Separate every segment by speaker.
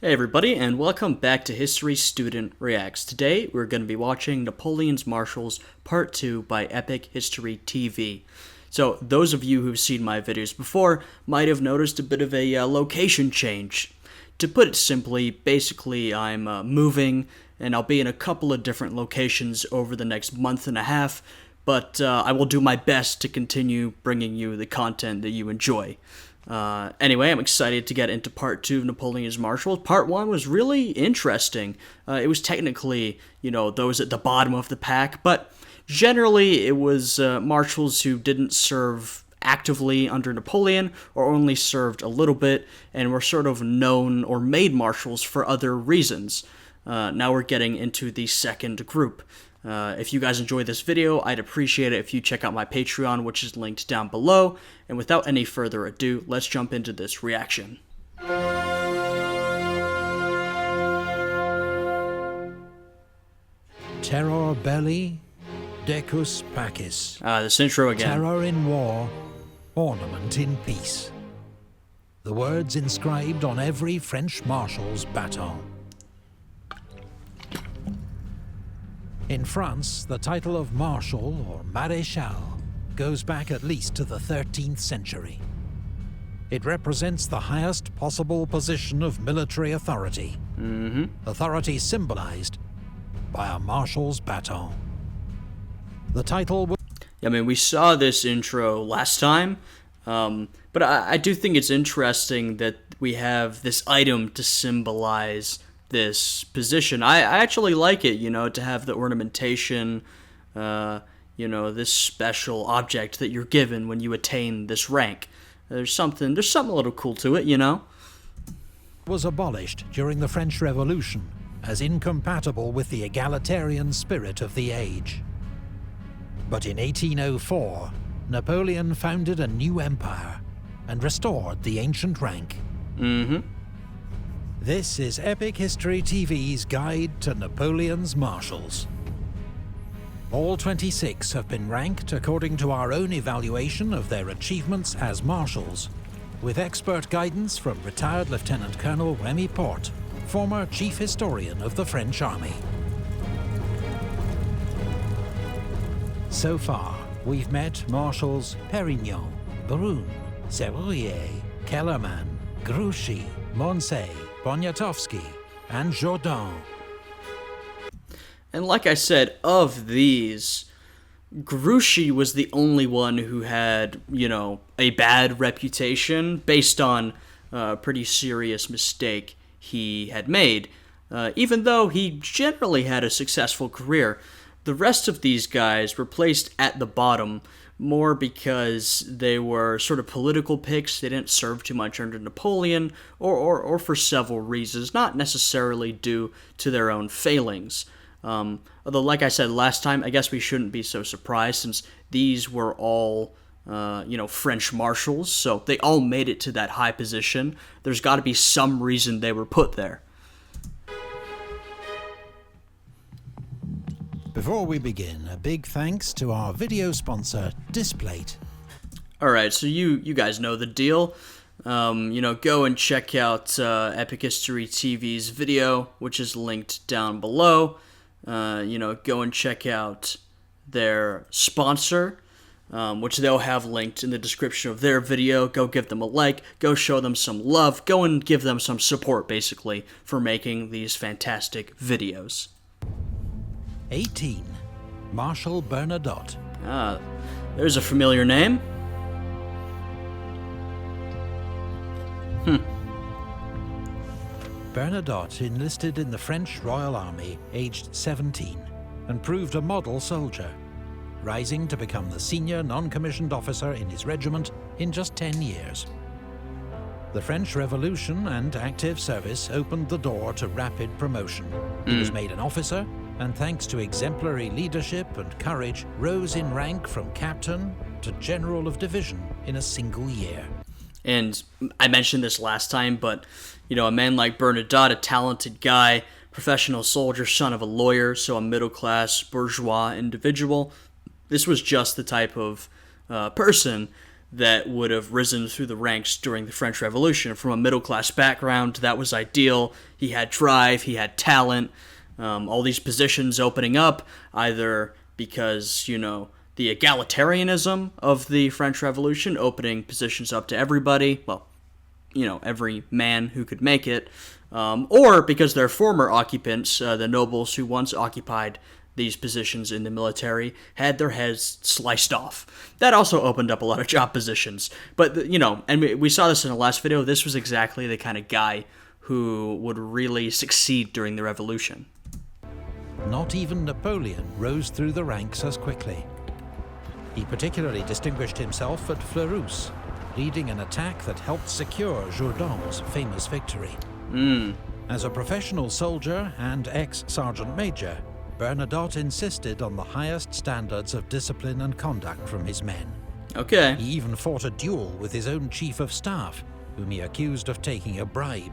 Speaker 1: Hey everybody, and welcome back to History Student Reacts. Today we're going to be watching Napoleon's Marshals Part 2 by Epic History TV. So those of you who've seen my videos before might have noticed a bit of a location change. To put it simply, basically I'm moving and I'll be in a couple of different locations over the next month and a half, but I will do my best to continue bringing you the content that you enjoy. Anyway, I'm excited to get into part 2 of Napoleon's Marshals. Part 1 was really interesting. It was technically, those at the bottom of the pack, but generally it was marshals who didn't serve actively under Napoleon or only served a little bit and were sort of known or made marshals for other reasons. Now we're getting into the second group. If you guys enjoyed this video, I'd appreciate it if you check out my Patreon, which is linked down below. And without any further ado, let's jump into this reaction.
Speaker 2: Terror belli, decus pacis.
Speaker 1: This intro again.
Speaker 2: Terror in war, ornament in peace. The words inscribed on every French marshal's baton. In France, the title of Marshal or Maréchal goes back at least to the 13th century. It represents the highest possible position of military authority. Authority symbolized by a marshal's baton. The title was...
Speaker 1: I mean, we saw this intro last time, but I do think it's interesting that we have this item to symbolize this position. I actually like it, to have the ornamentation, this special object that you're given when you attain this rank. There's something a little cool to it,
Speaker 2: was abolished during the French Revolution as incompatible with the egalitarian spirit of the age. But in 1804, Napoleon founded a new empire and restored the ancient rank. This is Epic History TV's guide to Napoleon's Marshals. All 26 have been ranked according to our own evaluation of their achievements as marshals, with expert guidance from retired Lieutenant Colonel Remy Porte, former chief historian of the French Army. So far, we've met Marshals Perignon, Brune, Serrurier, Kellerman, Grouchy, Moncey, Poniatowski, and Jourdan.
Speaker 1: And like I said, of these, Grouchy was the only one who had, a bad reputation based on a pretty serious mistake he had made. Even though he generally had a successful career, the rest of these guys were placed at the bottom more because they were sort of political picks. They didn't serve too much under Napoleon, or for several reasons, not necessarily due to their own failings. Although, like I said last time, I guess we shouldn't be so surprised since these were all, French marshals, so they all made it to that high position. There's got to be some reason they were put there.
Speaker 2: Before we begin, a big thanks to our video sponsor, Displate.
Speaker 1: Alright, so you guys know the deal. Go and check out Epic History TV's video, which is linked down below. Go and check out their sponsor, which they'll have linked in the description of their video. Go give them a like, go show them some love, go and give them some support, basically, for making these fantastic videos.
Speaker 2: 18. Marshal Bernadotte.
Speaker 1: There's a familiar name.
Speaker 2: Bernadotte enlisted in the French Royal Army aged 17 and proved a model soldier, rising to become the senior non-commissioned officer in his regiment in just 10 years. The French Revolution and active service opened the door to rapid promotion. He was made an officer, and thanks to exemplary leadership and courage, rose in rank from captain to general of division in a single year.
Speaker 1: And I mentioned this last time, but, a man like Bernadotte, a talented guy, professional soldier, son of a lawyer, so a middle-class bourgeois individual. This was just the type of person that would have risen through the ranks during the French Revolution. From a middle-class background, that was ideal. He had drive, he had talent, all these positions opening up, either because, the egalitarianism of the French Revolution, opening positions up to everybody, well, every man who could make it, or because their former occupants, the nobles who once occupied these positions in the military, had their heads sliced off. That also opened up a lot of job positions. But, and we saw this in the last video, this was exactly the kind of guy who would really succeed during the revolution.
Speaker 2: Not even Napoleon rose through the ranks as quickly. He particularly distinguished himself at Fleurus, leading an attack that helped secure Jourdan's famous victory. As a professional soldier and ex-sergeant major, Bernadotte insisted on the highest standards of discipline and conduct from his men.
Speaker 1: Okay.
Speaker 2: He even fought a duel with his own chief of staff, whom he accused of taking a bribe.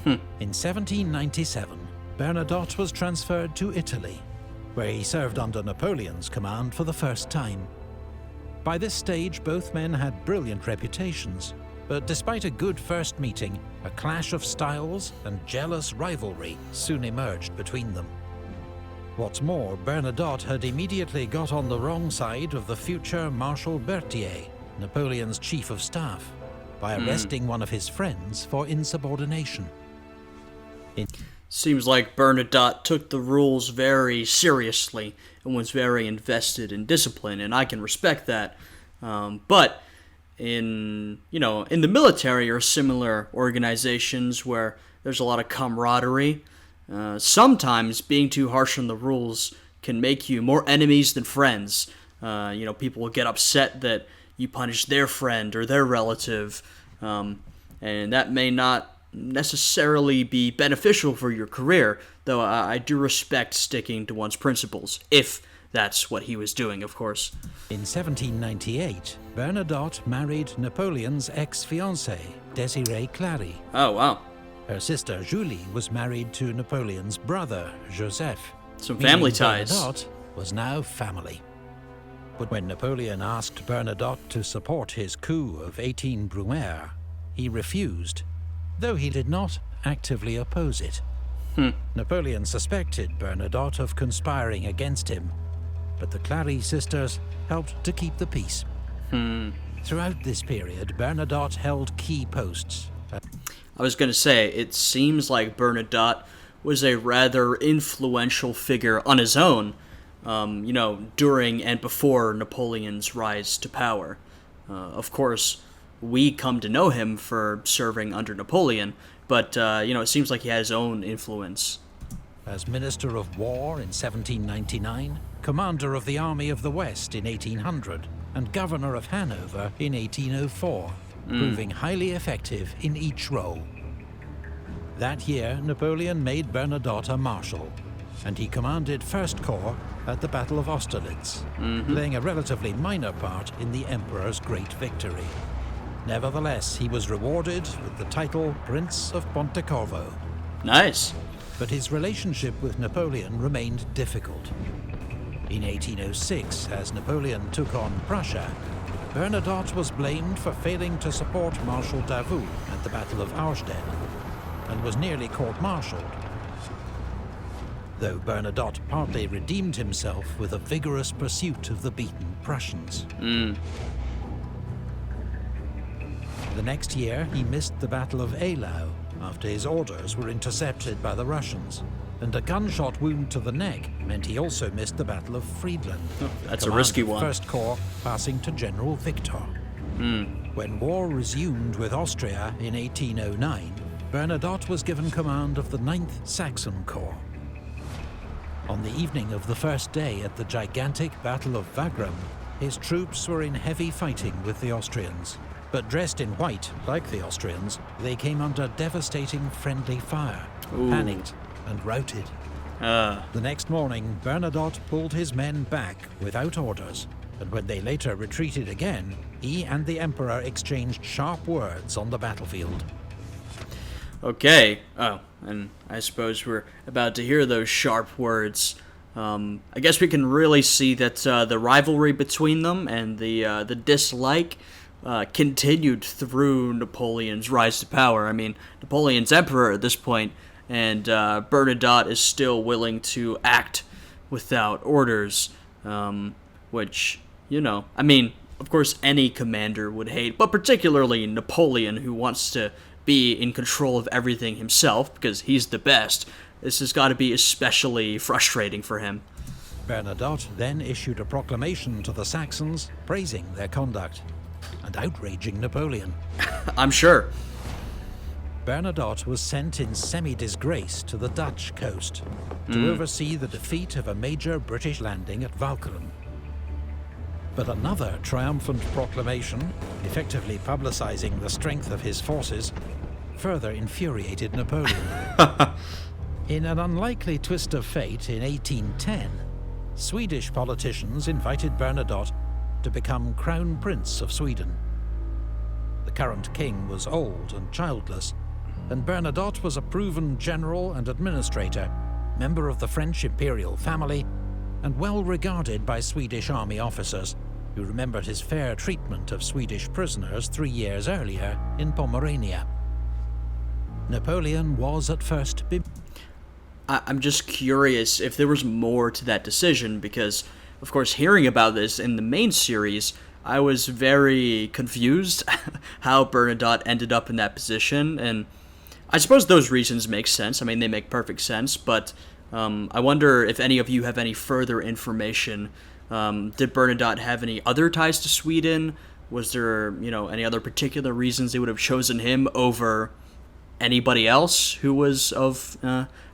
Speaker 2: In 1797, Bernadotte was transferred to Italy, where he served under Napoleon's command for the first time. By this stage, both men had brilliant reputations, but despite a good first meeting, a clash of styles and jealous rivalry soon emerged between them. What's more, Bernadotte had immediately got on the wrong side of the future Marshal Berthier, Napoleon's chief of staff, by arresting one of his friends for insubordination.
Speaker 1: Seems like Bernadotte took the rules very seriously and was very invested in discipline, and I can respect that. But in the military or similar organizations where there's a lot of camaraderie, sometimes being too harsh on the rules can make you more enemies than friends. People will get upset that you punish their friend or their relative, and that may not necessarily be beneficial for your career, though I do respect sticking to one's principles, if that's what he was doing, of course.
Speaker 2: In 1798, Bernadotte married Napoleon's ex-fiancée, Désirée Clary.
Speaker 1: Oh, wow.
Speaker 2: Her sister Julie was married to Napoleon's brother, Joseph.
Speaker 1: Some family ties.
Speaker 2: Bernadotte was now family. But when Napoleon asked Bernadotte to support his coup of 18 Brumaire, he refused, though he did not actively oppose it. Napoleon suspected Bernadotte of conspiring against him, but the Clary sisters helped to keep the peace. Throughout this period, Bernadotte held key posts.
Speaker 1: I was going to say, it seems like Bernadotte was a rather influential figure on his own, during and before Napoleon's rise to power. Of course, we come to know him for serving under Napoleon, but, it seems like he had his own influence.
Speaker 2: As Minister of War in 1799, Commander of the Army of the West in 1800, and Governor of Hanover in 1804, proving highly effective in each role. That year, Napoleon made Bernadotte a marshal, and he commanded First Corps at the Battle of Austerlitz, playing a relatively minor part in the Emperor's great victory. Nevertheless, he was rewarded with the title Prince of Pontecorvo.
Speaker 1: Nice.
Speaker 2: But his relationship with Napoleon remained difficult. In 1806, as Napoleon took on Prussia, Bernadotte was blamed for failing to support Marshal Davout at the Battle of Auerstedt, and was nearly court-martialed. Though Bernadotte partly redeemed himself with a vigorous pursuit of the beaten Prussians. The next year, he missed the Battle of Eylau after his orders were intercepted by the Russians, and a gunshot wound to the neck meant he also missed the Battle of Friedland.
Speaker 1: That's a risky one.
Speaker 2: First Corps passing to General Victor. When war resumed with Austria in 1809, Bernadotte was given command of the 9th Saxon Corps. On the evening of the first day at the gigantic Battle of Wagram, his troops were in heavy fighting with the Austrians. But dressed in white, like the Austrians, they came under devastating friendly fire, panicked and routed. The next morning, Bernadotte pulled his men back without orders, and when they later retreated again, he and the Emperor exchanged sharp words on the battlefield.
Speaker 1: Okay. Oh, and I suppose we're about to hear those sharp words. I guess we can really see that the rivalry between them and the dislike continued through Napoleon's rise to power. I mean, Napoleon's emperor at this point, and Bernadotte is still willing to act without orders, which, I mean, of course any commander would hate, but particularly Napoleon, who wants to be in control of everything himself because he's the best. This has got to be especially frustrating for him.
Speaker 2: Bernadotte then issued a proclamation to the Saxons praising their conduct and outraging Napoleon.
Speaker 1: I'm sure.
Speaker 2: Bernadotte was sent in semi-disgrace to the Dutch coast to oversee the defeat of a major British landing at Walcheren. But another triumphant proclamation, effectively publicizing the strength of his forces, further infuriated Napoleon. In an unlikely twist of fate in 1810, Swedish politicians invited Bernadotte to become Crown Prince of Sweden. The current king was old and childless, and Bernadotte was a proven general and administrator, member of the French imperial family, and well regarded by Swedish army officers, who remembered his fair treatment of Swedish prisoners 3 years earlier in Pomerania. Napoleon was at first
Speaker 1: I'm just curious if there was more to that decision, because, of course, hearing about this in the main series, I was very confused how Bernadotte ended up in that position, and I suppose those reasons make sense. I mean, they make perfect sense, but I wonder if any of you have any further information. Did Bernadotte have any other ties to Sweden? Was there, any other particular reasons they would have chosen him over anybody else who was of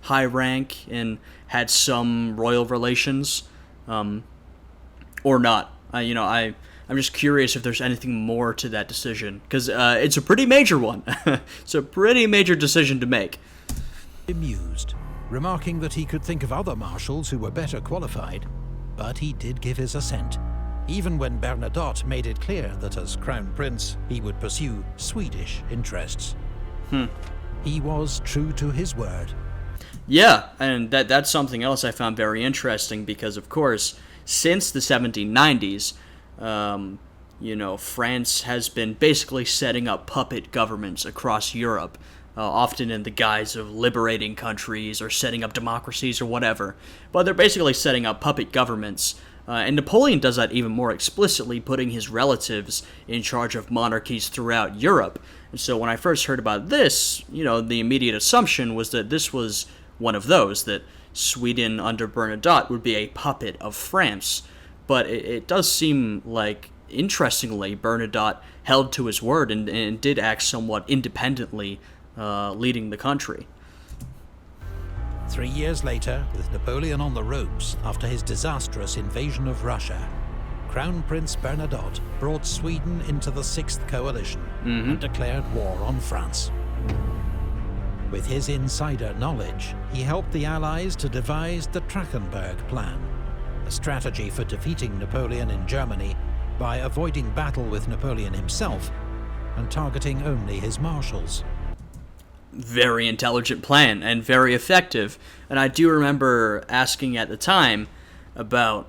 Speaker 1: high rank and had some royal relations, or not? I'm just curious if there's anything more to that decision, because it's a pretty major one. It's a pretty major decision to make.
Speaker 2: Amused, remarking that he could think of other marshals who were better qualified, but he did give his assent, even when Bernadotte made it clear that as Crown Prince he would pursue Swedish interests. He was true to his word.
Speaker 1: Yeah, and that's something else I found very interesting, because, of course, since the 1790s, France has been basically setting up puppet governments across Europe, often in the guise of liberating countries or setting up democracies or whatever. But they're basically setting up puppet governments. And Napoleon does that even more explicitly, putting his relatives in charge of monarchies throughout Europe. And so when I first heard about this, the immediate assumption was that this was one of those, that Sweden under Bernadotte would be a puppet of France. But it does seem like, interestingly, Bernadotte held to his word and did act somewhat independently, leading the country.
Speaker 2: 3 years later, with Napoleon on the ropes after his disastrous invasion of Russia, Crown Prince Bernadotte brought Sweden into the Sixth Coalition and declared war on France. With his insider knowledge, he helped the Allies to devise the Trachenberg Plan, a strategy for defeating Napoleon in Germany by avoiding battle with Napoleon himself and targeting only his marshals.
Speaker 1: Very intelligent plan and very effective. And I do remember asking at the time about,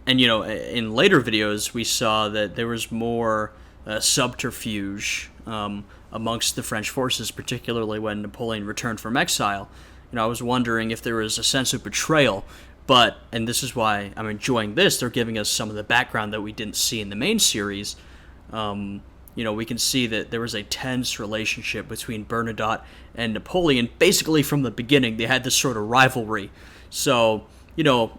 Speaker 1: and in later videos we saw that there was more subterfuge amongst the French forces, particularly when Napoleon returned from exile. I was wondering if there was a sense of betrayal. But, and this is why I'm enjoying this, they're giving us some of the background that we didn't see in the main series. We can see that there was a tense relationship between Bernadotte and Napoleon. Basically from the beginning, they had this sort of rivalry. So,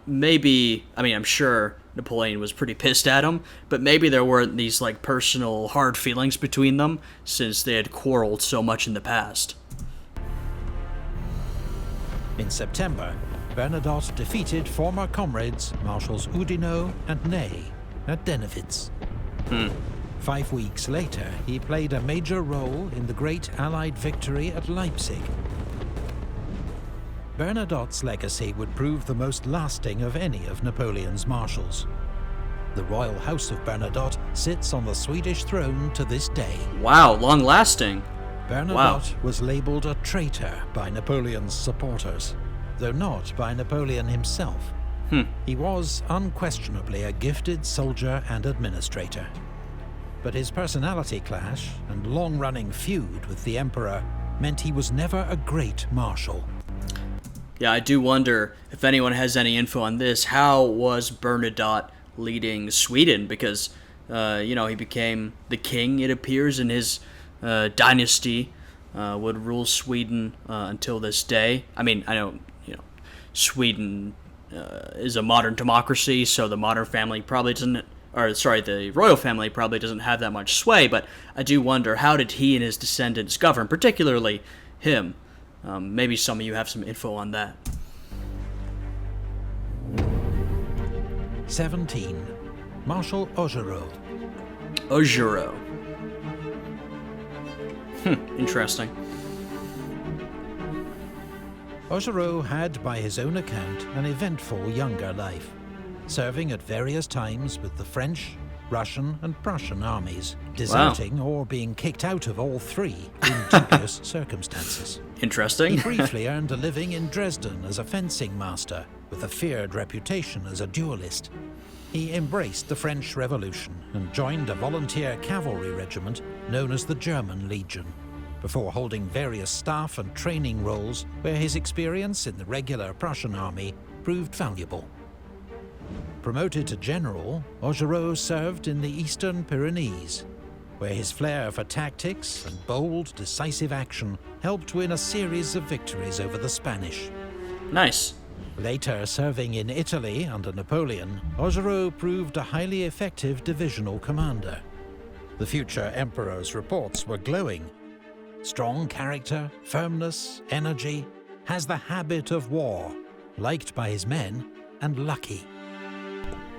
Speaker 1: maybe, I'm sure Napoleon was pretty pissed at him, but maybe there weren't these, personal hard feelings between them, since they had quarreled so much in the past.
Speaker 2: In September, Bernadotte defeated former comrades Marshals Oudinot and Ney at Dennewitz. 5 weeks later, he played a major role in the great Allied victory at Leipzig. Bernadotte's legacy would prove the most lasting of any of Napoleon's marshals. The royal house of Bernadotte sits on the Swedish throne to this day.
Speaker 1: Wow, long-lasting.
Speaker 2: Bernadotte was labelled a traitor by Napoleon's supporters, though not by Napoleon himself. He was unquestionably a gifted soldier and administrator. But his personality clash and long-running feud with the Emperor meant he was never a great marshal.
Speaker 1: Yeah, I do wonder if anyone has any info on this. How was Bernadotte leading Sweden? Because, he became the king, it appears, in his dynasty, would rule Sweden until this day. I mean, I know, Sweden is a modern democracy, so the modern family probably doesn't, the royal family probably doesn't have that much sway, but I do wonder, how did he and his descendants govern, particularly him? Maybe some of you have some info on that.
Speaker 2: 17. Marshal Augereau.
Speaker 1: Augereau. Interesting.
Speaker 2: Augereau had, by his own account, an eventful younger life, serving at various times with the French, Russian and Prussian armies, deserting or being kicked out of all three in dubious circumstances.
Speaker 1: Interesting.
Speaker 2: He briefly earned a living in Dresden as a fencing master, with a feared reputation as a duelist. He embraced the French Revolution and joined a volunteer cavalry regiment known as the German Legion, before holding various staff and training roles where his experience in the regular Prussian army proved valuable. Promoted to general, Augereau served in the Eastern Pyrenees, where his flair for tactics and bold, decisive action helped win a series of victories over the Spanish.
Speaker 1: Nice.
Speaker 2: Later serving in Italy under Napoleon, Augereau proved a highly effective divisional commander. The future emperor's reports were glowing. Strong character, firmness, energy, has the habit of war, liked by his men, and lucky.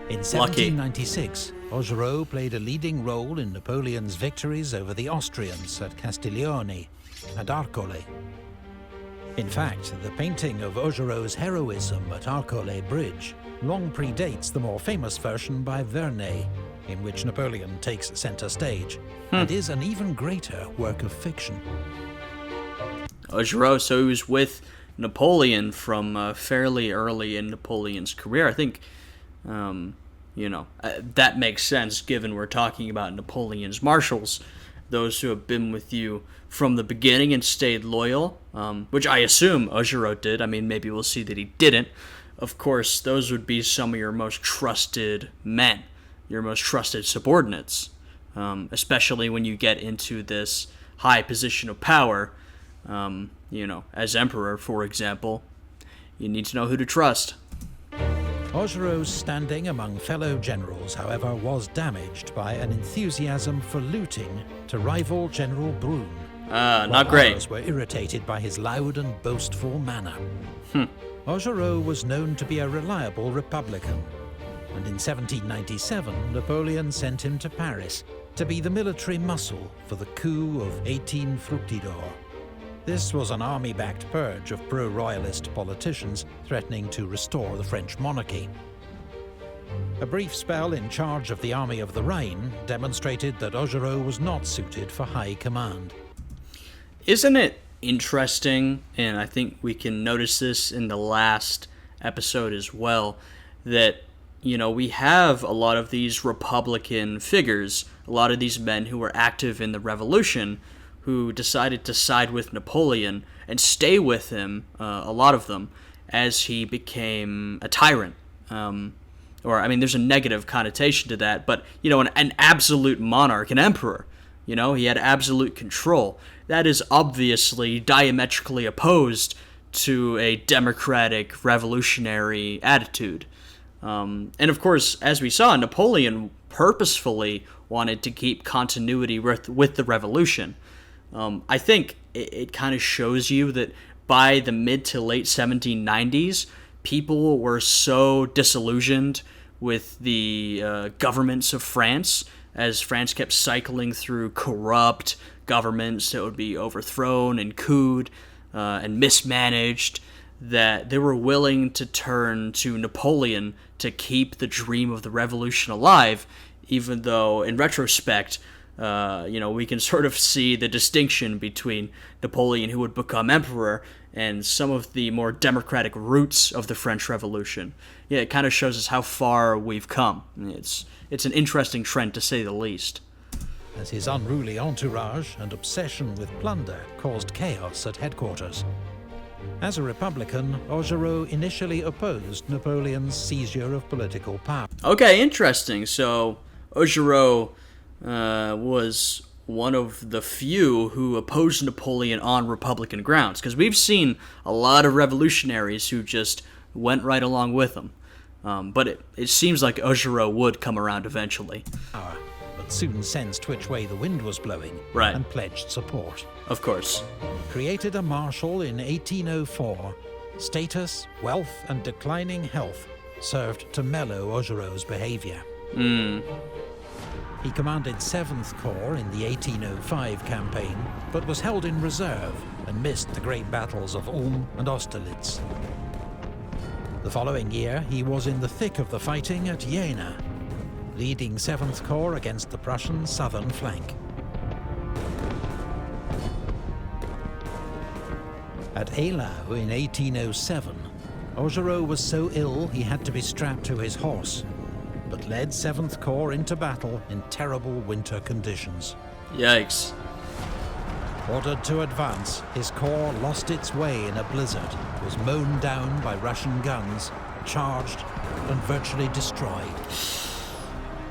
Speaker 2: In 1796, Augereau played a leading role in Napoleon's victories over the Austrians at Castiglione and Arcole. In fact, the painting of Augereau's heroism at Arcole Bridge long predates the more famous version by Vernet, in which Napoleon takes center stage, and is an even greater work of fiction.
Speaker 1: Augereau, so he was with Napoleon from fairly early in Napoleon's career. I think, that makes sense given we're talking about Napoleon's marshals, those who have been with you from the beginning and stayed loyal, which I assume Augereau did. I mean, maybe we'll see that he didn't. Of course, those would be some of your most trusted men, your most trusted subordinates, especially when you get into this high position of power. As emperor, for example, you need to know who to trust.
Speaker 2: Augereau's standing among fellow generals, however, was damaged by an enthusiasm for looting to rival General Brune.
Speaker 1: Not great.
Speaker 2: Others were irritated by his loud and boastful manner. Augereau was known to be a reliable Republican, and in 1797 Napoleon sent him to Paris to be the military muscle for the coup of 18 Fructidor. This was an army-backed purge of pro-royalist politicians threatening to restore the French monarchy. A brief spell in charge of the Army of the Rhine demonstrated that Augereau was not suited for high command.
Speaker 1: Isn't it interesting, and I think we can notice this in the last episode as well, that, we have a lot of these Republican figures, a lot of these men who were active in the Revolution, who decided to side with Napoleon and stay with him, a lot of them, as he became a tyrant. There's a negative connotation to that, but, an absolute monarch, an emperor. He had absolute control. That is obviously diametrically opposed to a democratic, revolutionary attitude. And of course, as we saw, Napoleon purposefully wanted to keep continuity with the revolution. I think it kind of shows you that by the mid to late 1790s, people were so disillusioned with the governments of France, as France kept cycling through corrupt governments that would be overthrown and couped and mismanaged, that they were willing to turn to Napoleon to keep the dream of the revolution alive, even though, in retrospect, we can sort of see the distinction between Napoleon, who would become emperor, and some of the more democratic roots of the French Revolution. Yeah, it kind of shows us how far we've come. It's an interesting trend, to say the least.
Speaker 2: as his unruly entourage and obsession with plunder caused chaos at headquarters. As a Republican, Augereau initially opposed Napoleon's seizure of political power.
Speaker 1: Okay, interesting. So Augereau was one of the few who opposed Napoleon on Republican grounds, because we've seen a lot of revolutionaries who just went right along with him. But it seems like Augereau would come around eventually.
Speaker 2: But soon sensed which way the wind was blowing,
Speaker 1: right,
Speaker 2: and pledged support.
Speaker 1: Of course.
Speaker 2: Created a marshal in 1804, status, wealth, and declining health served to mellow Augereau's behavior. He commanded 7th Corps in the 1805 campaign, but was held in reserve and missed the great battles of Ulm and Austerlitz. The following year, he was in the thick of the fighting at Jena, leading 7th Corps against the Prussian southern flank. At Eylau in 1807, Augereau was so ill he had to be strapped to his horse, but led 7th Corps into battle in terrible winter conditions.
Speaker 1: Yikes.
Speaker 2: Ordered to advance, his corps lost its way in a blizzard, was mown down by Russian guns, charged, and virtually destroyed.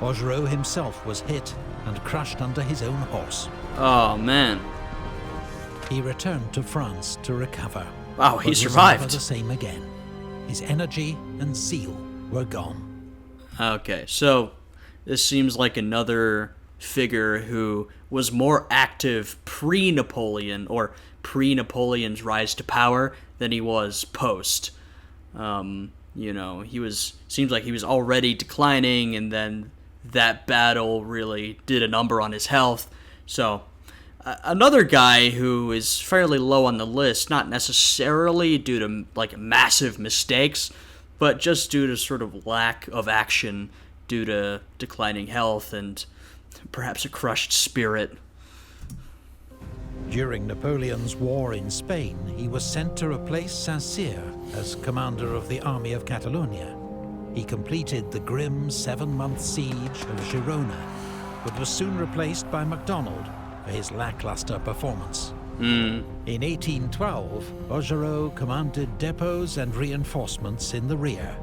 Speaker 2: Augereau himself was hit and crushed under his own horse.
Speaker 1: Oh, man.
Speaker 2: He returned to France to recover.
Speaker 1: Wow, he
Speaker 2: but
Speaker 1: survived.
Speaker 2: Was never the same again. His energy and zeal were gone.
Speaker 1: Okay, so this seems like another figure who was more active pre-Napoleon, or pre-Napoleon's rise to power, than he was post. Seems like he was already declining, and then that battle really did a number on his health. So another guy who is fairly low on the list, not necessarily due to like massive mistakes, but just due to sort of lack of action due to declining health and perhaps a crushed spirit.
Speaker 2: During Napoleon's war in Spain, he was sent to replace Saint-Cyr as commander of the Army of Catalonia. He completed the grim 7-month siege of Girona, but was soon replaced by MacDonald for his lackluster performance. In 1812, Augereau commanded depots and reinforcements in the rear,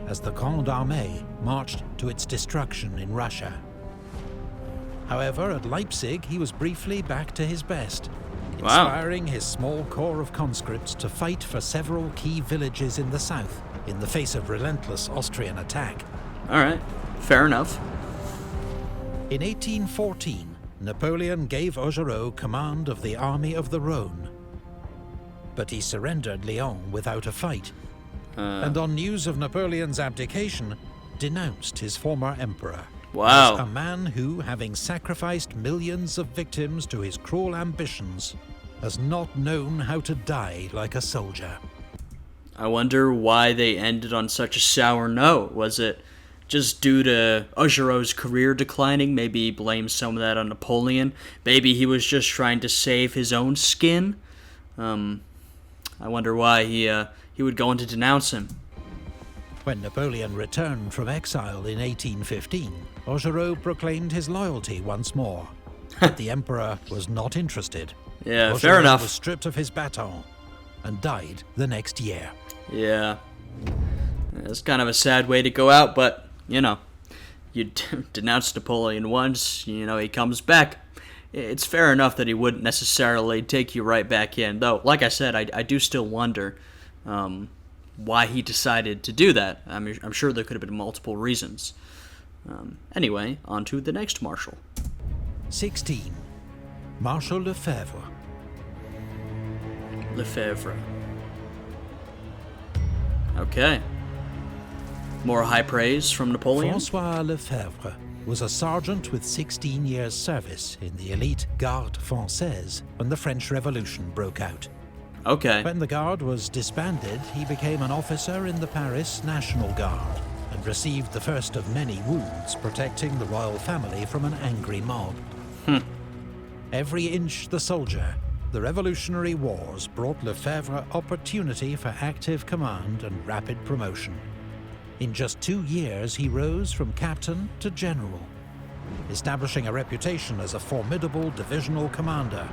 Speaker 2: as the Grande Armée marched to its destruction in Russia. However, at Leipzig, he was briefly back to his best, inspiring his small corps of conscripts to fight for several key villages in the south in the face of relentless Austrian attack.
Speaker 1: All right, fair enough.
Speaker 2: In 1814, Napoleon gave Augereau command of the Army of the Rhone, but he surrendered Lyon without a fight, and on news of Napoleon's abdication, denounced his former emperor.
Speaker 1: Wow.
Speaker 2: As a man who, having sacrificed millions of victims to his cruel ambitions, has not known how to die like a soldier.
Speaker 1: I wonder why they ended on such a sour note. Was it just due to Augereau's career declining? Maybe he blamed some of that on Napoleon. Maybe he was just trying to save his own skin. I wonder why he would go on to denounce him.
Speaker 2: When Napoleon returned from exile in 1815, Augereau proclaimed his loyalty once more. But the emperor was not interested.
Speaker 1: Yeah,
Speaker 2: Augereau
Speaker 1: fair enough.
Speaker 2: was stripped of his baton and died the next year.
Speaker 1: Yeah. It's kind of a sad way to go out, but, you denounce Napoleon once, he comes back. It's fair enough that he wouldn't necessarily take you right back in, though, like I said, I do still wonder why he decided to do that. I'm sure there could have been multiple reasons. Anyway, on to the next Marshal.
Speaker 2: 16. Marshal Lefebvre.
Speaker 1: Lefebvre. Okay. More high praise from Napoleon?
Speaker 2: François Lefebvre was a sergeant with 16 years' service in the elite Garde Française when the French Revolution broke out.
Speaker 1: Okay.
Speaker 2: When the Guard was disbanded, he became an officer in the Paris National Guard and received the first of many wounds protecting the royal family from an angry mob. Every inch the soldier, the Revolutionary Wars brought Lefebvre opportunity for active command and rapid promotion. In just 2 years, he rose from captain to general. establishing a reputation as a formidable divisional commander,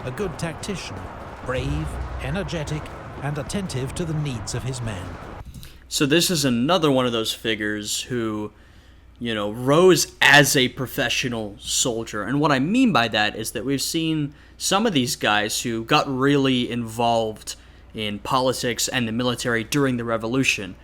Speaker 2: a good tactician, brave, energetic, and attentive to the needs of his men.
Speaker 1: So this is another one of those figures who, rose as a professional soldier. And what I mean by that is that we've seen some of these guys who got really involved in politics and the military during the Revolution.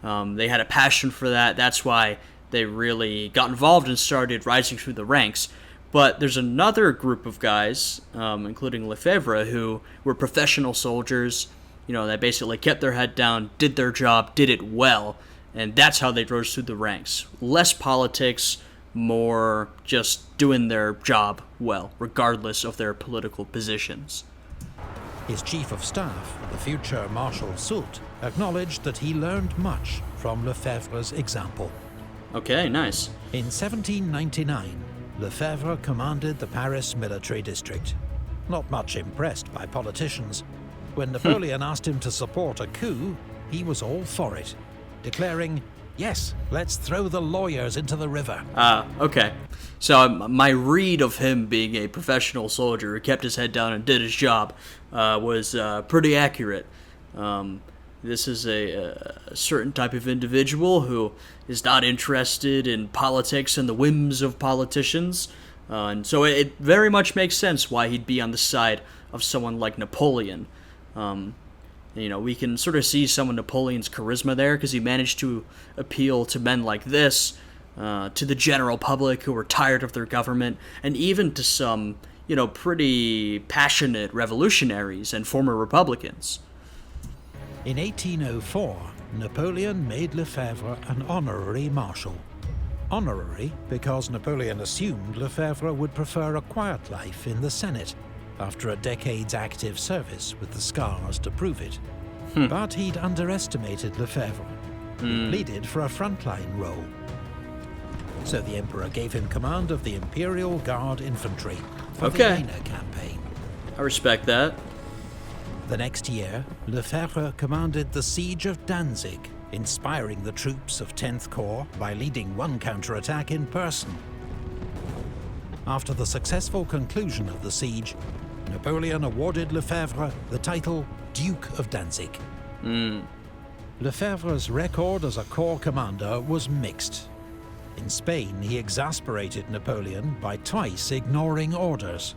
Speaker 1: They had a passion for that. That's why they really got involved and started rising through the ranks. But there's another group of guys, including Lefebvre, who were professional soldiers. They basically kept their head down, did their job, did it well, and that's how they rose through the ranks. Less politics, more just doing their job well, regardless of their political positions.
Speaker 2: His chief of staff, the future Marshal Soult, acknowledged that he learned much from Lefebvre's example.
Speaker 1: Okay, nice.
Speaker 2: In 1799, Lefebvre commanded the Paris military district. Not much impressed by politicians. When Napoleon asked him to support a coup, he was all for it, declaring, "Yes, let's throw the lawyers into the river."
Speaker 1: Okay. So my read of him being a professional soldier who kept his head down and did his job was pretty accurate. This is a certain type of individual who is not interested in politics and the whims of politicians. And so it very much makes sense why he'd be on the side of someone like Napoleon. We can sort of see some of Napoleon's charisma there because he managed to appeal to men like this, to the general public who were tired of their government, and even to some, pretty passionate revolutionaries and former Republicans.
Speaker 2: In 1804, Napoleon made Lefebvre an honorary marshal. Honorary because Napoleon assumed Lefebvre would prefer a quiet life in the Senate after a decade's active service with the scars to prove it. But he'd underestimated Lefebvre, who pleaded for a frontline role. So the Emperor gave him command of the Imperial Guard Infantry for the Jena campaign.
Speaker 1: I respect that.
Speaker 2: The next year, Lefebvre commanded the siege of Danzig, inspiring the troops of 10th Corps by leading one counterattack in person. After the successful conclusion of the siege, Napoleon awarded Lefebvre the title Duke of Danzig. Lefebvre's record as a corps commander was mixed. In Spain, he exasperated Napoleon by twice ignoring orders.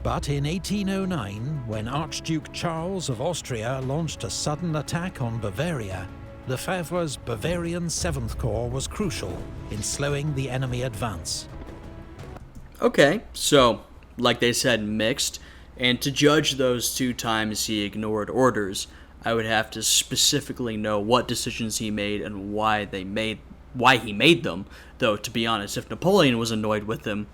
Speaker 2: But in 1809, when Archduke Charles of Austria launched a sudden attack on Bavaria, Lefebvre's Bavarian 7th Corps was crucial in slowing the enemy advance.
Speaker 1: Okay, so, like they said, mixed. And to judge those 2 times he ignored orders, I would have to specifically know what decisions he made and why he made them. Though, to be honest, if Napoleon was annoyed with them,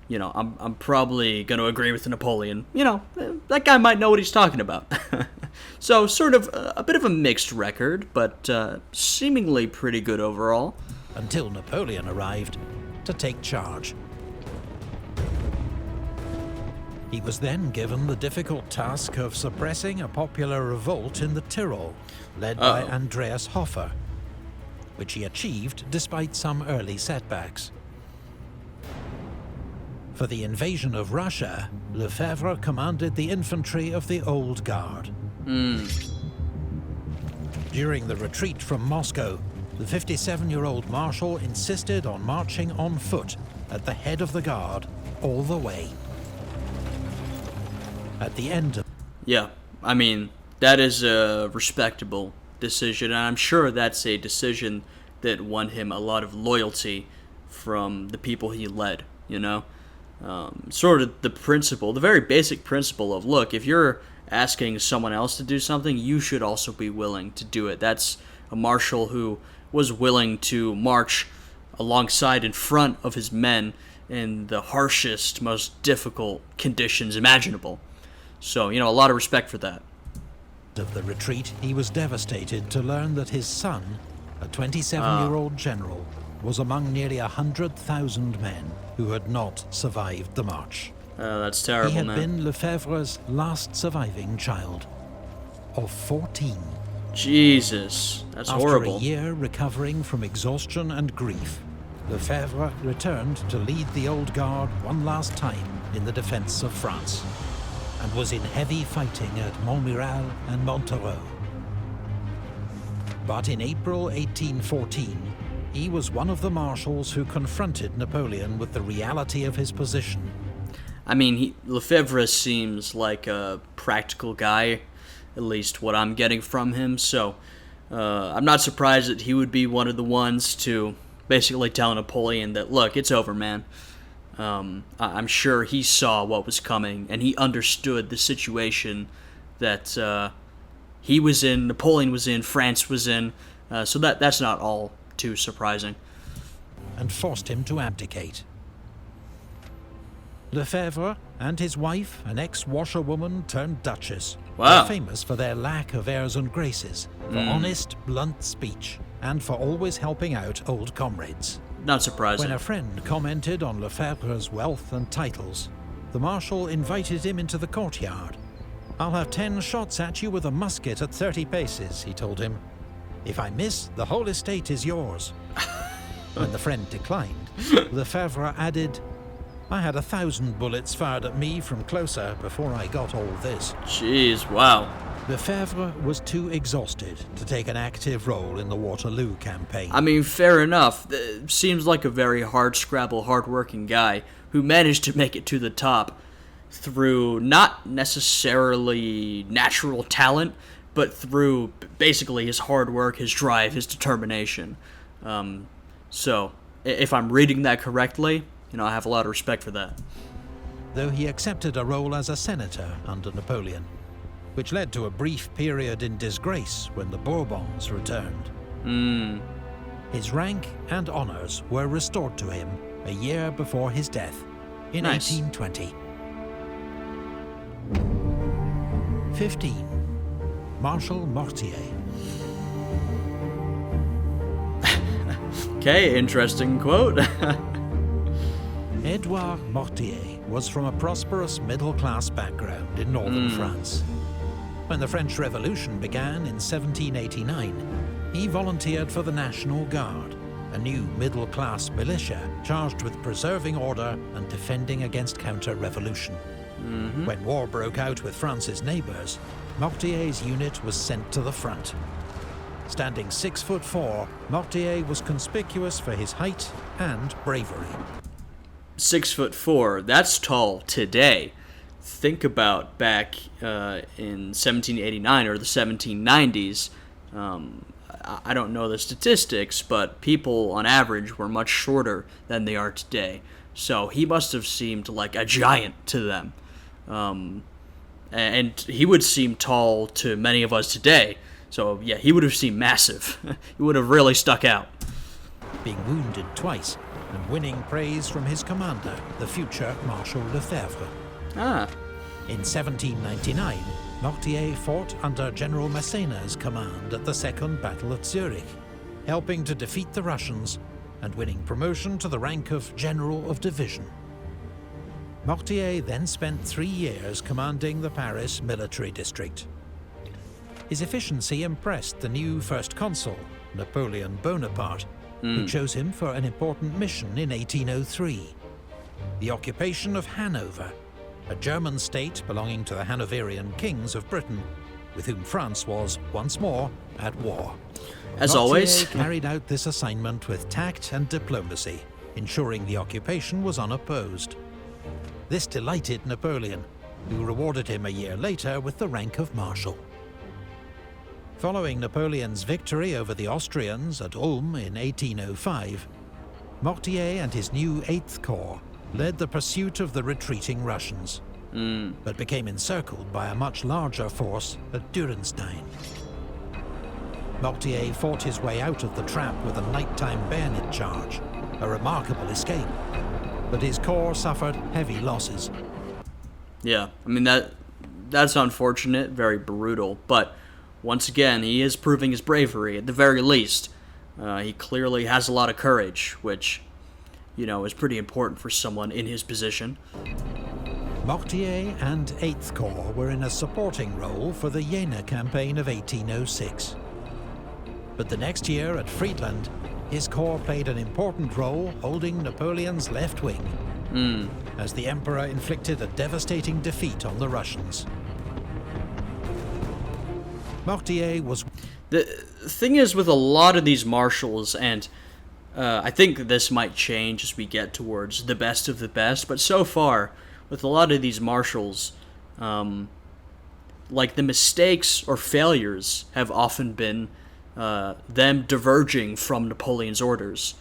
Speaker 1: I'm probably going to agree with Napoleon. That guy might know what he's talking about. So, sort of a bit of a mixed record, but seemingly pretty good overall.
Speaker 2: Until Napoleon arrived to take charge. He was then given the difficult task of suppressing a popular revolt in the Tyrol, led by Andreas Hofer, which he achieved despite some early setbacks. For the invasion of Russia, Lefebvre commanded the infantry of the Old Guard. During the retreat from Moscow, the 57-year-old Marshal insisted on marching on foot at the head of the Guard all the way. At the end of...
Speaker 1: Yeah, that is a respectable decision, and I'm sure that's a decision that won him a lot of loyalty from the people he led, Sort of the very basic principle of, look, if you're asking someone else to do something, you should also be willing to do it. That's a marshal who was willing to march alongside in front of his men in the harshest, most difficult conditions imaginable. So, a lot of respect for that.
Speaker 2: Of the retreat, he was devastated to learn that his son, a 27-year-old general, was among nearly 100,000 men who had not survived the march.
Speaker 1: That's terrible,
Speaker 2: He had
Speaker 1: man.
Speaker 2: been Lefebvre's last surviving child, of 14.
Speaker 1: Jesus, that's horrible.
Speaker 2: After a year recovering from exhaustion and grief, Lefebvre returned to lead the Old Guard one last time in the defense of France, and was in heavy fighting at Montmirail and Montereau. But in April 1814, he was one of the marshals who confronted Napoleon with the reality of his position.
Speaker 1: I mean, Lefebvre seems like a practical guy, at least what I'm getting from him, so I'm not surprised that he would be one of the ones to basically tell Napoleon that, look, it's over, man. I'm sure he saw what was coming, and he understood the situation that he was in, Napoleon was in, France was in, so that's not all too surprising.
Speaker 2: And forced him to abdicate. Lefebvre and his wife, an ex-washerwoman turned duchess,
Speaker 1: Wow.
Speaker 2: were famous for their lack of airs and graces, for honest, blunt speech, and for always helping out old comrades.
Speaker 1: Not surprising.
Speaker 2: When a friend commented on Lefebvre's wealth and titles, the Marshal invited him into the courtyard. "I'll have 10 shots at you with a musket at 30 paces, he told him. "If I miss, the whole estate is yours." When the friend declined, Lefebvre added, "I had 1,000 bullets fired at me from closer before I got all this."
Speaker 1: Jeez, wow.
Speaker 2: Lefebvre was too exhausted to take an active role in the Waterloo campaign.
Speaker 1: I mean, fair enough. Seems like a very hard-scrabble, hard-working guy who managed to make it to the top through not necessarily natural talent, but through basically his hard work, his drive, his determination. So, if I'm reading that correctly, I have a lot of respect for that.
Speaker 2: Though he accepted a role as a senator under Napoleon, which led to a brief period in disgrace when the Bourbons returned. His rank and honours were restored to him a year before his death, in
Speaker 1: Nice.
Speaker 2: 1820. 15. Marshal Mortier.
Speaker 1: Okay, interesting quote.
Speaker 2: Edouard Mortier was from a prosperous middle-class background in northern France. When the French Revolution began in 1789, he volunteered for the National Guard, a new middle-class militia charged with preserving order and defending against counter-revolution. When war broke out with France's neighbours, Mortier's unit was sent to the front. Standing 6'4", Mortier was conspicuous for his height and bravery.
Speaker 1: 6'4", that's tall today. Think about back in 1789 or the 1790s. I don't know the statistics, but people on average were much shorter than they are today. So he must have seemed like a giant to them. And he would seem tall to many of us today. So yeah, he would have seemed massive. He would have really stuck out.
Speaker 2: Being wounded twice and winning praise from his commander, the future Marshal Lefebvre. In 1799, Mortier fought under General Massena's command at the Second Battle at Zurich, helping to defeat the Russians and winning promotion to the rank of General of Division. Mortier then spent 3 years commanding the Paris military district. His efficiency impressed the new First Consul, Napoleon Bonaparte, who chose him for an important mission in 1803, the occupation of Hanover, a German state belonging to the Hanoverian kings of Britain, with whom France was, once more, at war.
Speaker 1: As
Speaker 2: Mortier
Speaker 1: always.
Speaker 2: carried out this assignment with tact and diplomacy, ensuring the occupation was unopposed. This delighted Napoleon, who rewarded him a year later with the rank of Marshal. Following Napoleon's victory over the Austrians at Ulm in 1805, Mortier and his new 8th Corps led the pursuit of the retreating Russians, but became encircled by a much larger force at Durenstein. Mortier fought his way out of the trap with a nighttime bayonet charge, a remarkable escape, but his corps suffered heavy losses.
Speaker 1: Yeah, I mean, that's unfortunate, very brutal, but once again, he is proving his bravery, at the very least. He clearly has a lot of courage, which, is pretty important for someone in his position.
Speaker 2: Mortier and 8th Corps were in a supporting role for the Jena campaign of 1806. But the next year at Friedland, His corps played an important role holding Napoleon's left wing, as the Emperor inflicted a devastating defeat on the Russians. Mortier was...
Speaker 1: The thing is with a lot of these marshals, and I think this might change as we get towards the best of the best, but so far, with a lot of these marshals, like the mistakes or failures have often been them diverging from Napoleon's orders.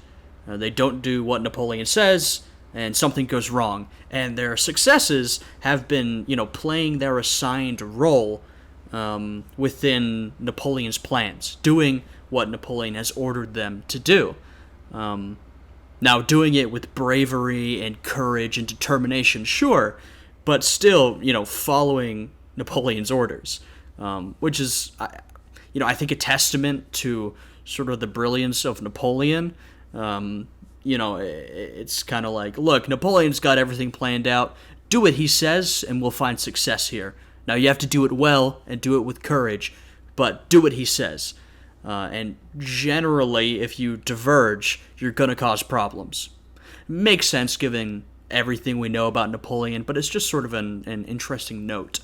Speaker 1: They don't do what Napoleon says, and something goes wrong. And their successes have been, playing their assigned role within Napoleon's plans, doing what Napoleon has ordered them to do. Now, doing it with bravery and courage and determination, sure, but still, following Napoleon's orders, which is, I think a testament to sort of the brilliance of Napoleon. It's kind of like, look, Napoleon's got everything planned out. Do what he says, and we'll find success here. Now, you have to do it well and do it with courage, but do what he says. And generally, if you diverge, you're going to cause problems. Makes sense given everything we know about Napoleon, but it's just sort of an interesting note.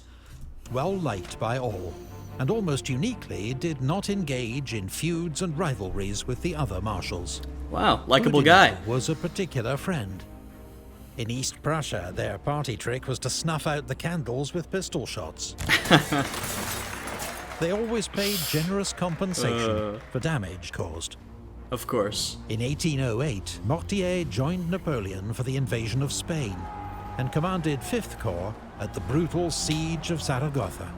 Speaker 2: Well liked by all, and almost uniquely did not engage in feuds and rivalries with the other marshals.
Speaker 1: Wow, likable guy.
Speaker 2: Was a particular friend. In East Prussia, their party trick was to snuff out the candles with pistol shots. They always paid generous compensation for damage caused.
Speaker 1: Of course.
Speaker 2: In 1808, Mortier joined Napoleon for the invasion of Spain and commanded 5th Corps at the brutal siege of Zaragoza.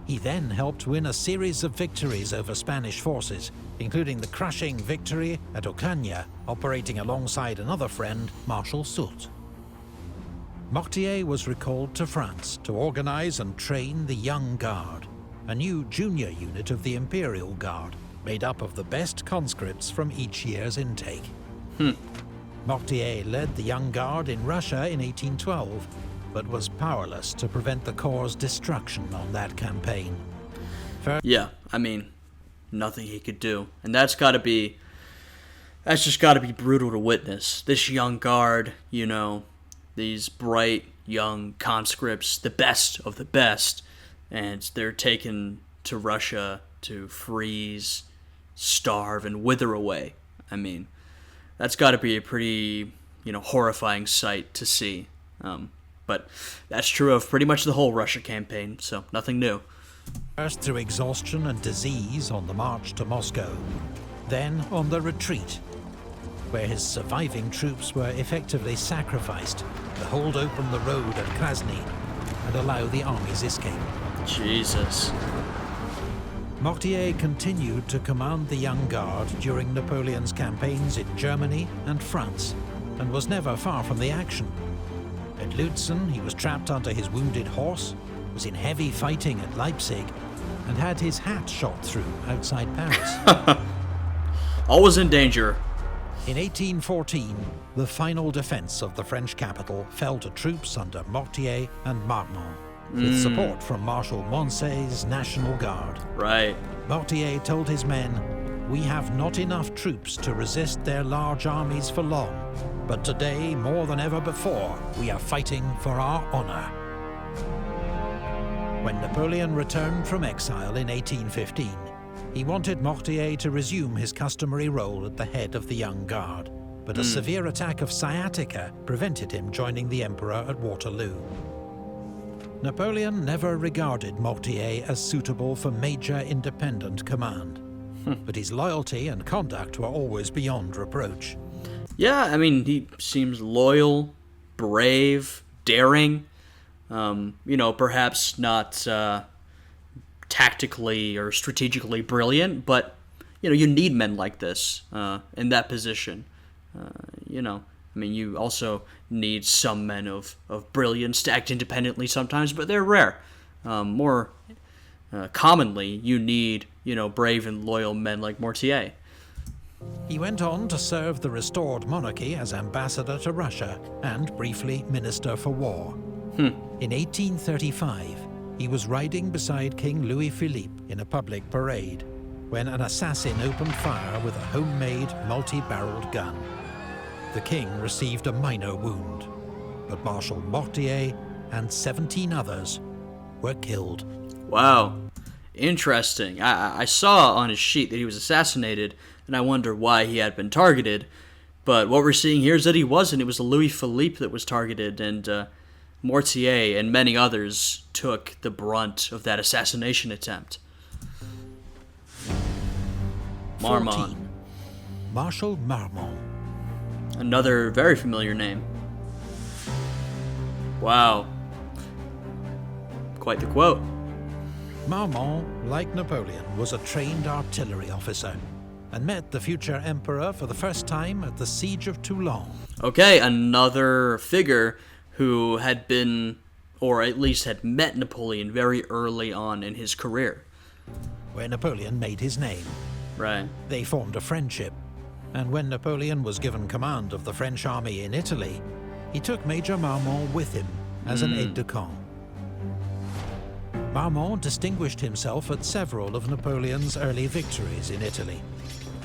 Speaker 2: He then helped win a series of victories over Spanish forces, including the crushing victory at Ocaña, operating alongside another friend, Marshal Soult. Mortier was recalled to France to organize and train the Young Guard, a new junior unit of the Imperial Guard, made up of the best conscripts from each year's intake. Mortier led the Young Guard in Russia in 1812, but was powerless to prevent the Corps' destruction on that campaign.
Speaker 1: Yeah, I mean, nothing he could do. And that's just gotta be brutal to witness. This Young Guard, these bright, young conscripts, the best of the best, and they're taken to Russia to freeze, starve, and wither away. I mean, that's gotta be a pretty, horrifying sight to see. But that's true of pretty much the whole Russia campaign, so nothing new.
Speaker 2: First through exhaustion and disease on the march to Moscow, then on the retreat, where his surviving troops were effectively sacrificed to hold open the road at Krasny and allow the army's escape.
Speaker 1: Jesus.
Speaker 2: Mortier continued to command the Young Guard during Napoleon's campaigns in Germany and France, and was never far from the action. At Lutzen, he was trapped under his wounded horse, was in heavy fighting at Leipzig, and had his hat shot through outside Paris.
Speaker 1: Always in danger.
Speaker 2: In 1814, the final defense of the French capital fell to troops under Mortier and Marmont, with support from Marshal Moncey's National Guard.
Speaker 1: Right.
Speaker 2: Mortier told his men, "We have not enough troops to resist their large armies for long, but today, more than ever before, we are fighting for our honor." When Napoleon returned from exile in 1815, he wanted Mortier to resume his customary role at the head of the Young Guard, but a severe attack of sciatica prevented him joining the Emperor at Waterloo. Napoleon never regarded Mortier as suitable for major independent command, but his loyalty and conduct were always beyond reproach.
Speaker 1: Yeah, I mean, he seems loyal, brave, daring, perhaps not tactically or strategically brilliant, but, you need men like this in that position. You also need some men of brilliance to act independently sometimes, but they're rare. More commonly, you need, brave and loyal men like Mortier.
Speaker 2: He went on to serve the restored monarchy as ambassador to Russia and briefly minister for war. In 1835, he was riding beside King Louis-Philippe in a public parade when an assassin opened fire with a homemade multi-barreled gun. The king received a minor wound, but Marshal Mortier and 17 others were killed.
Speaker 1: Wow. Interesting. I saw on his sheet that he was assassinated, and I wonder why he had been targeted. But what we're seeing here is that he wasn't. It was Louis Philippe that was targeted, and Mortier and many others took the brunt of that assassination attempt. Marmont.
Speaker 2: 14. Marshal Marmont.
Speaker 1: Another very familiar name. Wow. Quite the quote.
Speaker 2: Marmont, like Napoleon, was a trained artillery officer and met the future emperor for the first time at the Siege of Toulon.
Speaker 1: Okay, another figure who had been, or at least had met Napoleon very early on in his career.
Speaker 2: Where Napoleon made his name.
Speaker 1: Right.
Speaker 2: They formed a friendship, and when Napoleon was given command of the French army in Italy, he took Major Marmont with him as an aide-de-camp. Marmont distinguished himself at several of Napoleon's early victories in Italy,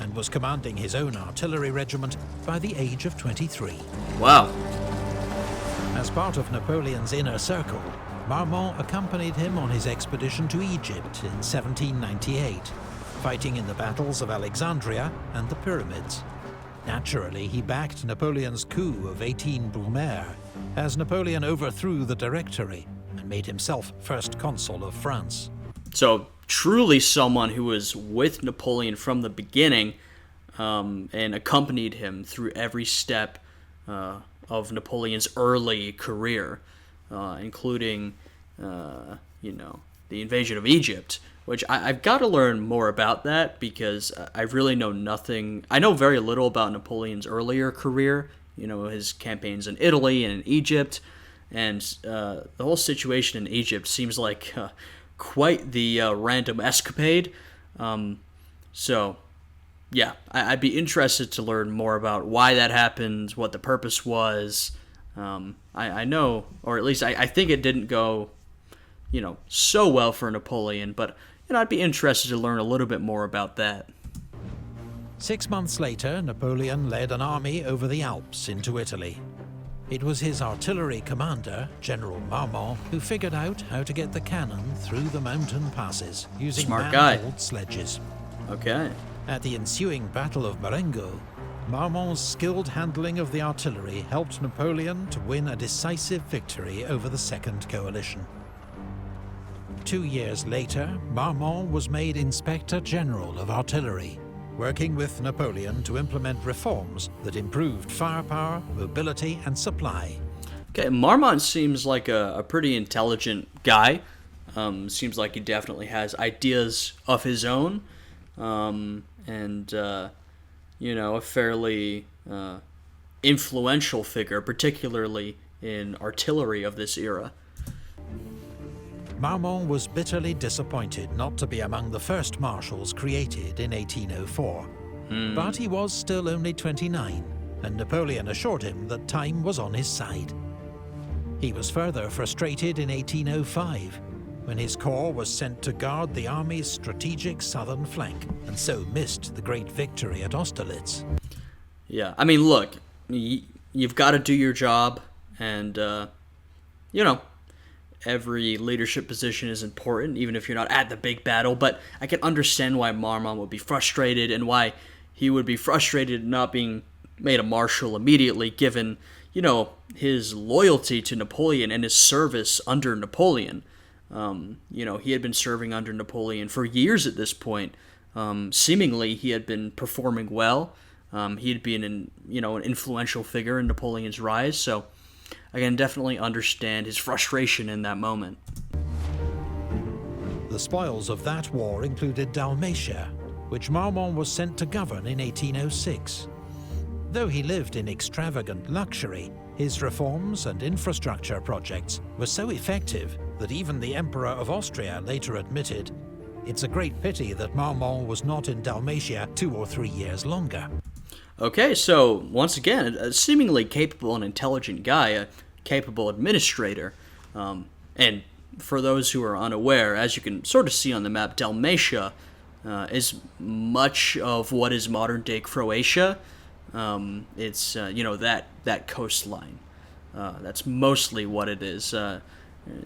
Speaker 2: and was commanding his own artillery regiment by the age of 23.
Speaker 1: Wow.
Speaker 2: As part of Napoleon's inner circle, Marmont accompanied him on his expedition to Egypt in 1798, fighting in the battles of Alexandria and the Pyramids. Naturally, he backed Napoleon's coup of 18 Brumaire, as Napoleon overthrew the Directory and made himself first consul of France.
Speaker 1: So, truly someone who was with Napoleon from the beginning, and accompanied him through every step of Napoleon's early career, including, the invasion of Egypt, which I've got to learn more about that because I really know nothing. I know very little about Napoleon's earlier career, his campaigns in Italy and in Egypt, and the whole situation in Egypt seems like quite the random escapade. So, yeah, I'd be interested to learn more about why that happened, what the purpose was. I know, or at least I think it didn't go, so well for Napoleon, but I'd be interested to learn a little bit more about that.
Speaker 2: 6 months later, Napoleon led an army over the Alps into Italy. It was his artillery commander, General Marmont, who figured out how to get the cannon through the mountain passes using man-hauled sledges.
Speaker 1: Okay.
Speaker 2: At the ensuing Battle of Marengo, Marmont's skilled handling of the artillery helped Napoleon to win a decisive victory over the Second Coalition. 2 years later, Marmont was made Inspector General of Artillery, working with Napoleon to implement reforms that improved firepower, mobility, and supply.
Speaker 1: Okay, Marmont seems like a pretty intelligent guy. Seems like he definitely has ideas of his own, and a fairly influential figure, particularly in artillery of this era.
Speaker 2: Marmont was bitterly disappointed not to be among the first marshals created in 1804. But he was still only 29, and Napoleon assured him that time was on his side. He was further frustrated in 1805, when his corps was sent to guard the army's strategic southern flank, and so missed the great victory at Austerlitz.
Speaker 1: Yeah, I mean, look, you've got to do your job, and, every leadership position is important, even if you're not at the big battle, but I can understand why Marmont would be frustrated and why he would be frustrated not being made a marshal immediately, given, his loyalty to Napoleon and his service under Napoleon. He had been serving under Napoleon for years at this point. Seemingly, he had been performing well. He'd been an influential figure in Napoleon's rise, so I can definitely understand his frustration in that moment.
Speaker 2: The spoils of that war included Dalmatia, which Marmont was sent to govern in 1806. Though he lived in extravagant luxury, his reforms and infrastructure projects were so effective that even the Emperor of Austria later admitted, "It's a great pity that Marmont was not in Dalmatia 2 or 3 years longer."
Speaker 1: Okay, so once again, a seemingly capable and intelligent guy, a capable administrator. And for those who are unaware, as you can sort of see on the map, Dalmatia is much of what is modern-day Croatia. It's that coastline. That's mostly what it is.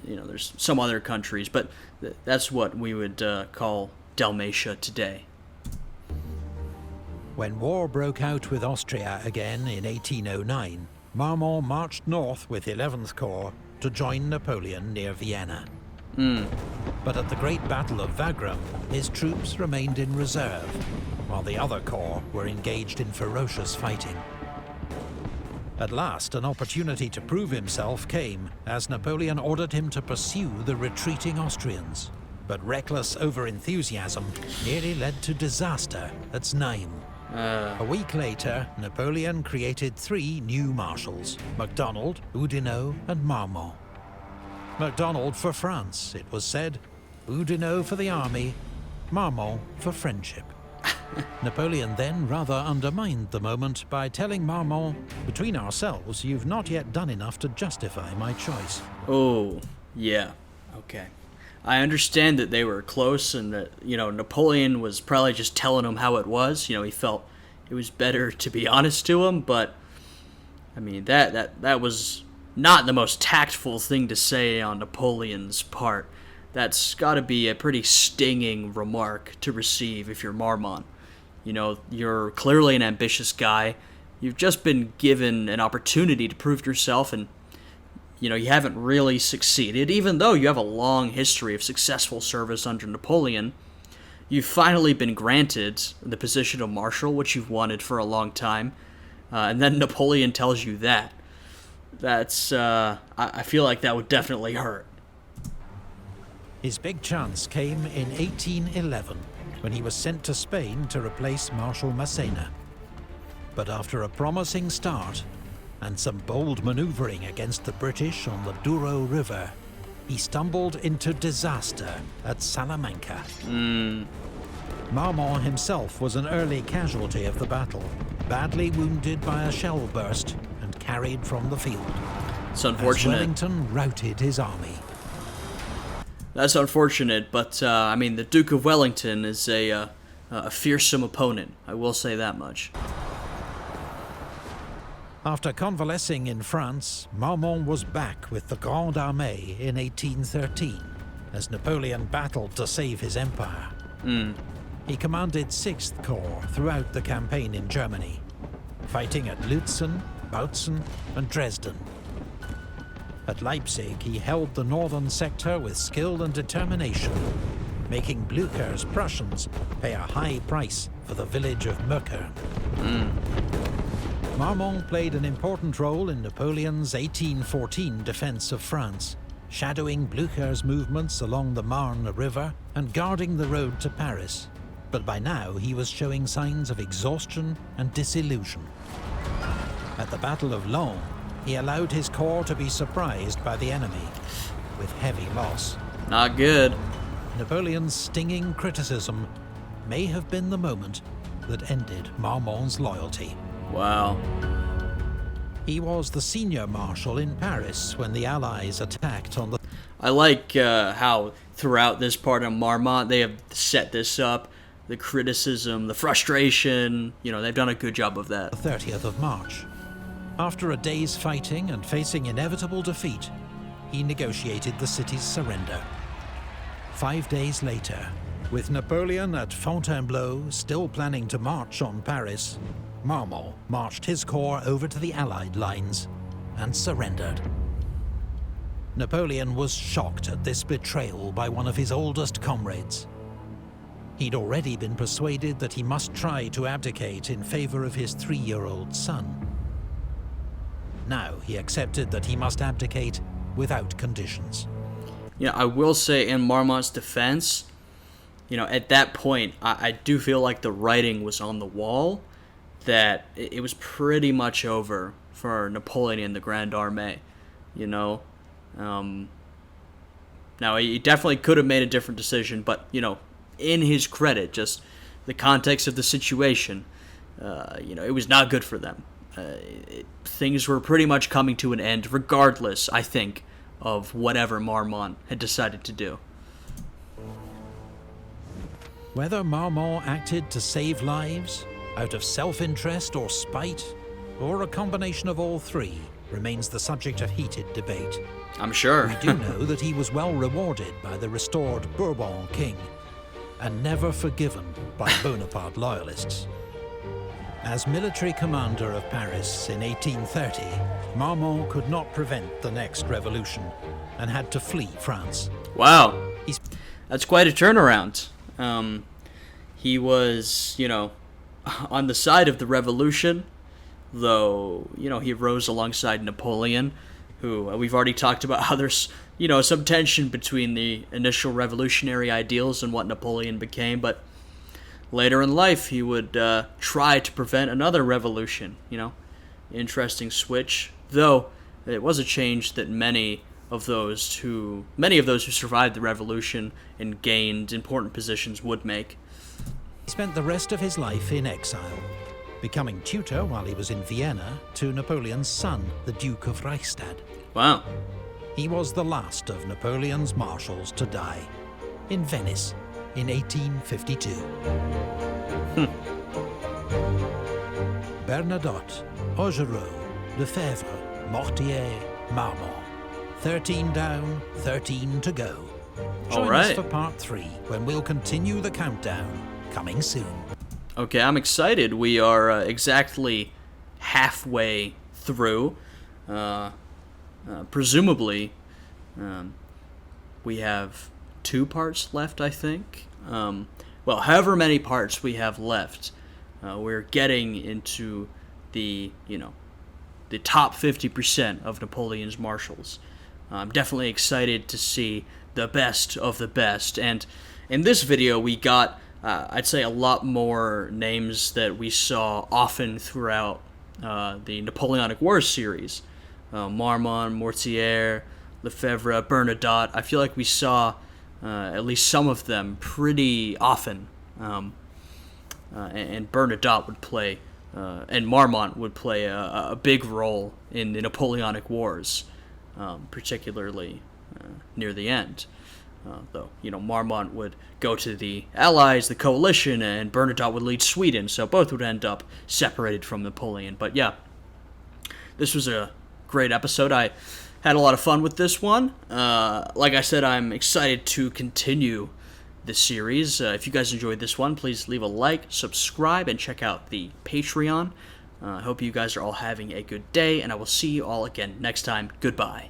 Speaker 1: There's some other countries, but that's what we would call Dalmatia today.
Speaker 2: When war broke out with Austria again in 1809, Marmont marched north with 11th Corps to join Napoleon near Vienna. But at the Great Battle of Wagram, his troops remained in reserve, while the other corps were engaged in ferocious fighting. At last, an opportunity to prove himself came as Napoleon ordered him to pursue the retreating Austrians. But reckless over-enthusiasm nearly led to disaster at Znaim. A week later, Napoleon created 3 new marshals: MacDonald, Oudinot, and Marmont. MacDonald for France, it was said, Oudinot for the army, Marmont for friendship. Napoleon then rather undermined the moment by telling Marmont, "Between ourselves, you've not yet done enough to justify my choice."
Speaker 1: Oh, yeah, okay. I understand that they were close and that, Napoleon was probably just telling him how it was. He felt it was better to be honest to him, but, I mean, that was not the most tactful thing to say on Napoleon's part. That's got to be a pretty stinging remark to receive if you're Marmont. You're clearly an ambitious guy. You've just been given an opportunity to prove yourself, and, you haven't really succeeded. Even though you have a long history of successful service under Napoleon, you've finally been granted the position of Marshal, which you've wanted for a long time, and then Napoleon tells you that. That's, I feel like that would definitely hurt.
Speaker 2: His big chance came in 1811, when he was sent to Spain to replace Marshal Massena. But after a promising start, and some bold maneuvering against the British on the Douro River, he stumbled into disaster at Salamanca. Marmont himself was an early casualty of the battle, badly wounded by a shell burst and carried from the field.
Speaker 1: It's unfortunate.
Speaker 2: As Wellington routed his army.
Speaker 1: That's unfortunate, but the Duke of Wellington is a fearsome opponent. I will say that much.
Speaker 2: After convalescing in France, Marmont was back with the Grande Armée in 1813, as Napoleon battled to save his empire. He commanded 6th Corps throughout the campaign in Germany, fighting at Lützen, Bautzen, and Dresden. At Leipzig, he held the northern sector with skill and determination, making Blücher's Prussians pay a high price for the village of Möckern. Marmont played an important role in Napoleon's 1814 defense of France, shadowing Blücher's movements along the Marne River and guarding the road to Paris. But by now, he was showing signs of exhaustion and disillusion. At the Battle of Laon, he allowed his corps to be surprised by the enemy, with heavy loss.
Speaker 1: Not good.
Speaker 2: Napoleon's stinging criticism may have been the moment that ended Marmont's loyalty.
Speaker 1: Wow.
Speaker 2: He was the senior marshal in Paris when the Allies attacked on the...
Speaker 1: I like how throughout this part of Marmont they have set this up. The criticism, the frustration, they've done a good job of that.
Speaker 2: 30th of March. After a day's fighting and facing inevitable defeat, he negotiated the city's surrender. 5 days later, with Napoleon at Fontainebleau still planning to march on Paris, Marmont marched his corps over to the Allied lines and surrendered. Napoleon was shocked at this betrayal by one of his oldest comrades. He'd already been persuaded that he must try to abdicate in favor of his 3-year-old son. Now he accepted that he must abdicate without conditions.
Speaker 1: I will say in Marmont's defense, at that point, I do feel like the writing was on the wall, that it was pretty much over for Napoleon and the Grande Armée, Now, he definitely could have made a different decision, but, in his credit, just the context of the situation, it was not good for them. Things were pretty much coming to an end, regardless, I think, of whatever Marmont had decided to do.
Speaker 2: Whether Marmont acted to save lives, out of self-interest or spite, or a combination of all three, remains the subject of heated debate.
Speaker 1: I'm sure.
Speaker 2: We do know that he was well rewarded by the restored Bourbon king, and never forgiven by Bonaparte loyalists. As military commander of Paris in 1830, Marmont could not prevent the next revolution and had to flee France.
Speaker 1: Wow. That's quite a turnaround. He was, on the side of the revolution, though, he rose alongside Napoleon, who we've already talked about how there's, some tension between the initial revolutionary ideals and what Napoleon became, but later in life he would try to prevent another revolution, Interesting switch, though it was a change that many of those who survived the revolution and gained important positions would make.
Speaker 2: He spent the rest of his life in exile, becoming tutor while he was in Vienna to Napoleon's son, the Duke of Reichstadt.
Speaker 1: Wow.
Speaker 2: He was the last of Napoleon's marshals to die, in Venice in 1852. Bernadotte, Augereau, Lefebvre, Mortier, Marmont. 13 down, 13 to go. Join us for part 3, when we'll continue the countdown, coming soon.
Speaker 1: Okay, I'm excited. We are exactly halfway through. Presumably, we have 2 parts left, I think. However many parts we have left, we're getting into the top 50% of Napoleon's marshals. I'm definitely excited to see the best of the best, and in this video we got, I'd say, a lot more names that we saw often throughout the Napoleonic Wars series. Marmont, Mortier, Lefebvre, Bernadotte. I feel like we saw at least some of them pretty often, and Bernadotte would play, and Marmont would play a big role in the Napoleonic Wars, particularly near the end. Though, Marmont would go to the Allies, the coalition, and Bernadotte would lead Sweden, so both would end up separated from Napoleon. But yeah, this was a great episode. I had a lot of fun with this one. Like I said, I'm excited to continue the series. If you guys enjoyed this one, please leave a like, subscribe, and check out the Patreon. I hope you guys are all having a good day, and I will see you all again next time. Goodbye.